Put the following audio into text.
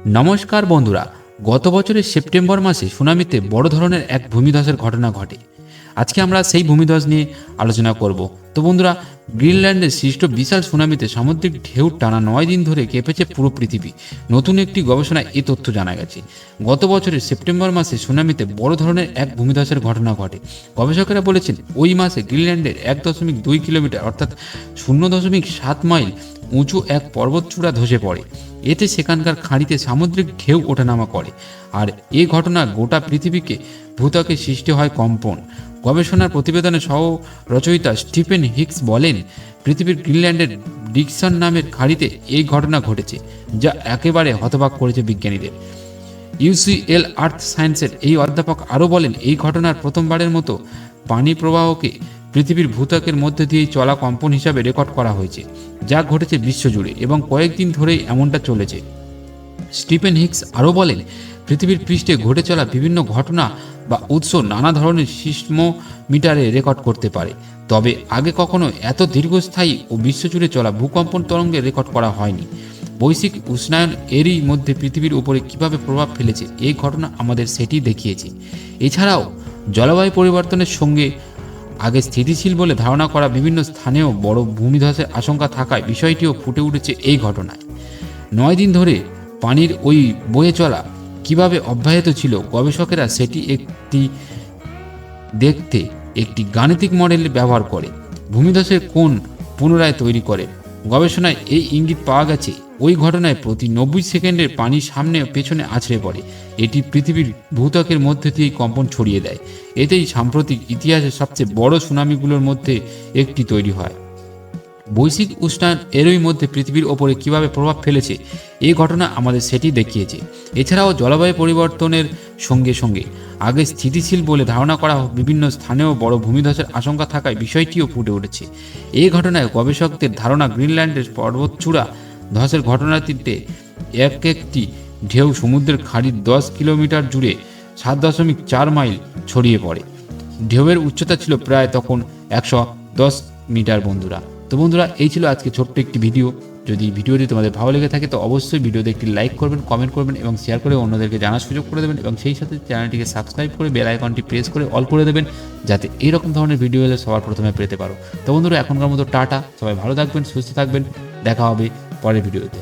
নমস্কার বন্ধুরা, গত বছরের সেপ্টেম্বর মাসে সুনামিতে বড় ধরনের এক ভূমিধসের ঘটনা ঘটে। আজকে আমরা সেই ভূমিধস নিয়ে আলোচনা করব। তো বন্ধুরা, গ্রিনল্যান্ডের সৃষ্ট বিশাল সুনামিতে সামুদ্রিক ঢেউ টানা 9 দিন ধরে কেঁপেছে পুরো পৃথিবী। নতুন একটি গবেষণায় এই তথ্য জানা গেছে। গত বছরের সেপ্টেম্বর মাসে সুনামিতে বড় ধরনের এক ভূমিধসের ঘটনা ঘটে। গবেষকেরা বলেছেন ওই মাসে গ্রিনল্যান্ডের 1.2 কিলোমিটার অর্থাৎ 0.7 মাইল উঁচু এক পর্বতচূড়া ধসে পড়ে। এতে সেখানকার খাঁড়িতে সামুদ্রিক ঢেউ ওঠানামা করে, আর এ ঘটনা গোটা পৃথিবীকে ভূত্বকে সৃষ্টি হয় কম্পন। গবেষণার প্রতিবেদনে সহ রচয়িতা স্টিফেন হিক্স বলেন, পৃথিবীর গ্রিনল্যান্ডের ডিকসন নামের খাঁড়িতে এই ঘটনা ঘটেছে, যা একেবারে হতবাক করেছে বিজ্ঞানীদের। ইউসিএল আর্থ সায়েন্সের এই অধ্যাপক আরও বলেন, এই ঘটনার প্রথমবারের মতো পানি প্রবাহকে পৃথিবীর ভূত্বকের মধ্যে দিয়েই চলা কম্পন হিসাবে রেকর্ড করা হয়েছে, যা ঘটেছে বিশ্বজুড়ে এবং কয়েকদিন ধরেই এমনটা চলেছে। স্টিফেন হিক্স আরও বলেন, পৃথিবীর পৃষ্ঠে ঘটে চলা বিভিন্ন ঘটনা বা উৎস নানা ধরনের সিসমোমিটারে রেকর্ড করতে পারে, তবে আগে কখনো এত দীর্ঘস্থায়ী ও বিশ্বজুড়ে চলা ভূকম্পন তরঙ্গের রেকর্ড করা হয়নি। বৈশ্বিক উষ্ণায়ন এরই মধ্যে পৃথিবীর উপরে কীভাবে প্রভাব ফেলেছে এই ঘটনা আমাদের সেটি দেখিয়েছে। এছাড়াও জলবায়ু পরিবর্তনের সঙ্গে আগে স্থিতিশীল বলে ধারণা করা বিভিন্ন স্থানেও বড় ভূমিধসের আশঙ্কা থাকায় বিষয়টিও ফুটে উঠেছে এই ঘটনায়। 9 দিন ধরে পানির ওই বয়ে চলা কীভাবে অব্যাহত ছিল, গবেষকেরা সেটি দেখতে একটি গাণিতিক মডেল ব্যবহার করে ভূমিধসের কোণ পুনরায় তৈরি করে। গবেষণায় এই ইঙ্গিত পাওয়া গেছে, ওই ঘটনায় প্রতি 90 সেকেন্ডের পানি সামনে পেছনে আছড়ে পড়ে। এটি পৃথিবীর ভূত্বকের মধ্যে দিয়েই কম্পন ছড়িয়ে দেয়। এতেই সাম্প্রতিক ইতিহাসের সবচেয়ে বড় সুনামিগুলোর মধ্যে একটি তৈরি হয়। বৈশ্বিক উষ্ণায়ন এরই মধ্যে পৃথিবীর ওপরে কীভাবে প্রভাব ফেলেছে এই ঘটনা আমাদের সেটি দেখিয়েছে। এছাড়াও জলবায়ু পরিবর্তনের সঙ্গে সঙ্গে আগে স্থিতিশীল বলে ধারণা করা বিভিন্ন স্থানেও বড় ভূমিধসের আশঙ্কা থাকায় বিষয়টিও ফুটে উঠেছে। এই ঘটনায় গবেষকদের ধারণা, গ্রিনল্যান্ডের পর্বতচূড়া ধসের ঘটনাটিতে একটি ঢেউ সমুদ্রের খাঁড়ির 10 কিলোমিটার জুড়ে 7.4 মাইল ছড়িয়ে পড়ে। ঢেউয়ের উচ্চতা ছিল প্রায় তখন 110 মিটার। বন্ধুরা, এই ছিল আজকে ছোট্ট একটি ভিডিও। যদি ভিডিওটি তোমাদের ভালো লেগে থাকে তো অবশ্যই ভিডিওতে একটি লাইক করবেন, কমেন্ট করবেন এবং শেয়ার করে অন্যদেরকে জানার সুযোগ করে দেবেন, এবং সেই সাথে চ্যানেলটিকে সাবস্ক্রাইব করে বেল আইকনটি প্রেস করে অল করে দেবেন, যাতে এইরকম ধরনের ভিডিও এলে সবার প্রথমে পেতে পারো। তো বন্ধুরা, এখনকার মতো টাটা, সবাই ভালো থাকবেন, সুস্থ থাকবেন, দেখা হবে পরের ভিডিওতে।